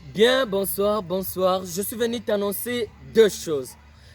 Bien, bonsoir, bonsoir. Je suis venu t'annoncer deux choses.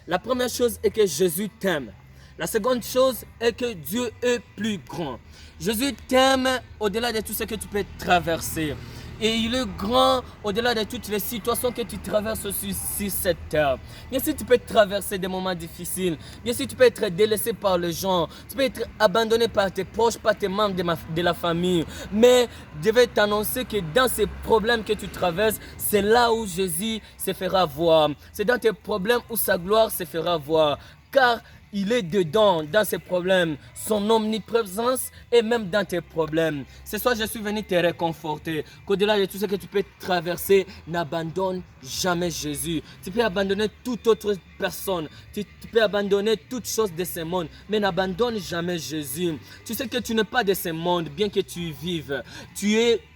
La première chose est que Jésus t'aime. La seconde chose est que Dieu est plus grand. Jésus t'aime au-delà de tout ce que tu peux traverser. Et il est grand au-delà de toutes les situations que tu traverses sur cette terre. Bien sûr, tu peux traverser des moments difficiles. Bien sûr, tu peux être délaissé par les gens. Tu peux être abandonné par tes proches, par tes membres de la famille. Mais je vais t'annoncer que dans ces problèmes que tu traverses, c'est là où Jésus se fera voir. C'est dans tes problèmes où sa gloire se fera voir. Car il est dedans, dans ses problèmes, son omniprésence et même dans tes problèmes. Ce soir, je suis venu te réconforter. Qu'au-delà de tout ce que tu peux traverser, n'abandonne jamais Jésus. Tu peux abandonner toute autre personne. Tu peux abandonner toute chose de ce monde. Mais n'abandonne jamais Jésus. Tu sais que tu n'es pas de ce monde, bien que tu y vives.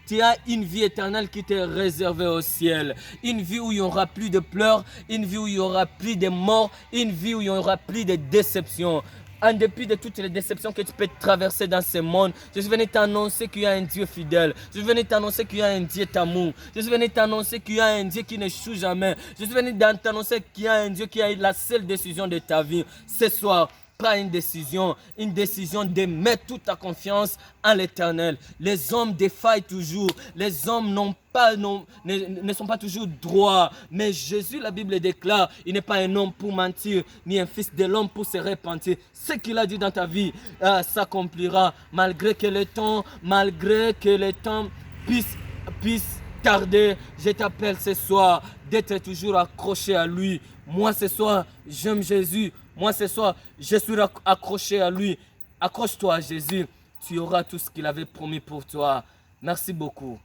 Tu as une vie éternelle qui t'est réservée au ciel. Une vie où il n'y aura plus de pleurs, une vie où il n'y aura plus de morts, une vie où il n'y aura plus de déceptions. En dépit de toutes les déceptions que tu peux traverser dans ce monde, je suis venu t'annoncer qu'il y a un Dieu fidèle. Je suis venu t'annoncer qu'il y a un Dieu d'amour. Je suis venu t'annoncer qu'il y a un Dieu qui n'échoue jamais. Je suis venu t'annoncer qu'il y a un Dieu qui a la seule décision de ta vie. Ce soir, prends une décision de mettre toute ta confiance en l'Éternel. Les hommes défaillent toujours, les hommes ne sont pas toujours droits, mais Jésus, la Bible déclare, il n'est pas un homme pour mentir, ni un fils de l'homme pour se repentir. Ce qu'il a dit dans ta vie s'accomplira, malgré que le temps puisse tarder. Je t'appelle ce soir d'être toujours accroché à lui. Moi ce soir, j'aime Jésus. Moi ce soir, je suis accroché à lui. Accroche-toi à Jésus. Tu auras tout ce qu'il avait promis pour toi. Merci beaucoup.